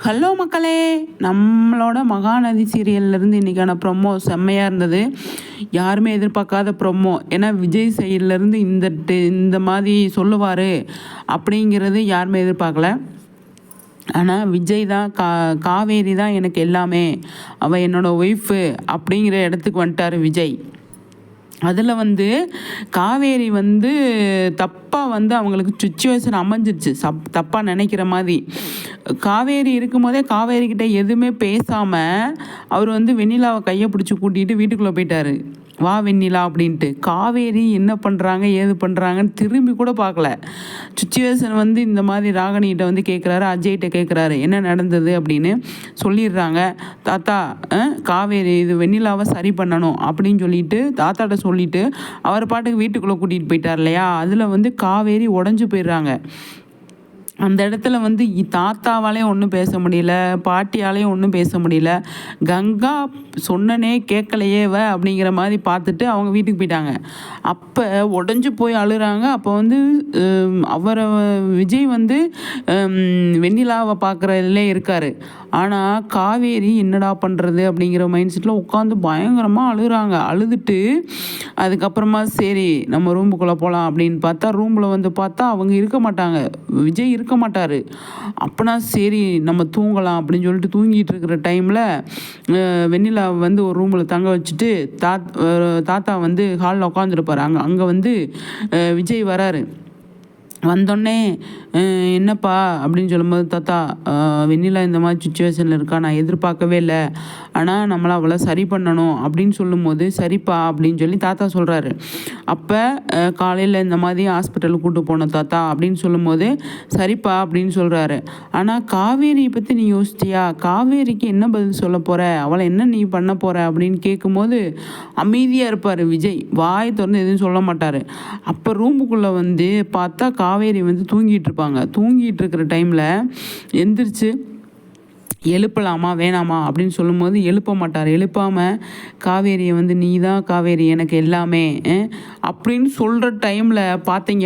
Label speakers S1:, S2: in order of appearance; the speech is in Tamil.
S1: ஹலோ மக்களே, நம்மளோட மகாநதி சீரியல்லேருந்து இன்றைக்கான ப்ரொமோ செம்மையாக இருந்தது. யாருமே எதிர்பார்க்காத ப்ரொமோ. ஏன்னா விஜய் சைட்லேருந்து இந்த மாதிரி சொல்லுவார் அப்படிங்கிறது யாருமே எதிர்பார்க்கல. ஆனால் விஜய் தான் காவேரி தான் எனக்கு எல்லாமே, அவள் என்னோடய ஒய்ஃபு அப்படிங்கிற இடத்துக்கு வந்துட்டார் விஜய். அதில் காவேரி தப்பாக அவங்களுக்கு சுச்சுவேஷன் அமைஞ்சிருச்சு. தப்பாக நினைக்கிற மாதிரி. காவேரி இருக்கும்போதே காவேரிக்கிட்ட எதுவுமே பேசாமல் அவர் வெண்ணிலாவை கையை பிடிச்சி கூட்டிகிட்டு வீட்டுக்குள்ளே போயிட்டார். வா வெண்ணிலா அப்படின்ட்டு. காவேரி என்ன பண்ணுறாங்க ஏது பண்ணுறாங்கன்னு திரும்பி கூட பார்க்கல. சுச்சுவேஷன் இந்த மாதிரி ராகினிகிட்ட கேட்குறாரு, அஜய்கிட்ட கேட்குறாரு என்ன நடந்தது அப்படின்னு. சொல்லிடுறாங்க, தாத்தா காவேரி இது வெண்ணிலாவை சரி பண்ணணும் அப்படின்னு சொல்லிட்டு தாத்தாட்ட சொல்லிவிட்டு அவர் பாட்டுக்கு வீட்டுக்குள்ளே கூட்டிகிட்டு போயிட்டார் இல்லையா. அதில் காவேரி உடஞ்சி போயிடுறாங்க. அந்த இடத்துல தாத்தாவாலேயும் ஒன்றும் பேச முடியல, பாட்டியாலேயும் ஒன்றும் பேச முடியல. கங்கா சொன்னனே கேட்கலையேவ அப்படிங்கிற மாதிரி பார்த்துட்டு அவங்க வீட்டுக்கு போயிட்டாங்க. அப்போ உடஞ்சி போய் அழுகிறாங்க. அப்போ அவரை விஜய் வெண்ணிலாவை பார்க்குறதுலே இருக்கார். ஆனால் காவேரி என்னடா பண்ணுறது அப்படிங்கிற மைண்ட் செட்டில் உட்காந்து பயங்கரமாக அழுகிறாங்க. அழுதுட்டு அதுக்கப்புறமா சரி நம்ம ரூமுக்குள்ளே போகலாம் அப்படின்னு பார்த்தா ரூமில் பார்த்தா அவங்க இருக்க மாட்டாங்க, விஜய் இருக்க மாட்டார். அப்போனா சரி நம்ம தூங்கலாம் அப்படின்னு சொல்லிட்டு தூங்கிட்டு இருக்கிற டைமில் வெண்ணிலா ஒரு ரூமில் தங்க வச்சுட்டு தாத்தா ஹாலில் உட்காந்துருப்பார். அங்கே விஜய் வராரு. வந்தோடனே என்னப்பா அப்படின்னு சொல்லும்போது, தாத்தா வெண்ணிலா இந்த மாதிரி சுச்சுவேஷனில் இருக்கா, நான் எதிர்பார்க்கவே இல்லை, ஆனால் நம்மளை அவளை சரி பண்ணணும் அப்படின்னு சொல்லும்போது சரிப்பா அப்படின்னு சொல்லி தாத்தா சொல்கிறாரு. அப்போ காலையில் இந்த மாதிரி ஹாஸ்பிட்டலுக்கு கூப்பிட்டு போனோம் தாத்தா அப்படின்னு சொல்லும்போது சரிப்பா அப்படின்னு சொல்கிறாரு. ஆனால் காவேரியை பற்றி நீ யோசிச்சியா, காவேரிக்கு என்ன பதில் சொல்ல போகிற, அவளை என்ன நீ பண்ண போகிற அப்படின்னு கேட்கும்போது அமைதியாக இருப்பார் விஜய். வாய் திறந்து எதுவும் சொல்ல மாட்டார். அப்போ ரூமுக்குள்ளே பார்த்தா காவேரி தூங்கிட்டு இருப்பாங்க. தூங்கிட்டு இருக்கிற டைமில் எந்திரிச்சு எழுப்பலாமா வேணாமா அப்படின்னு சொல்லும்போது எழுப்ப மாட்டார். எழுப்பாமல் காவேரியை நீ தான் காவேரி எனக்கு எல்லாமே அப்படின்னு சொல்கிற டைமில் பார்த்தீங்க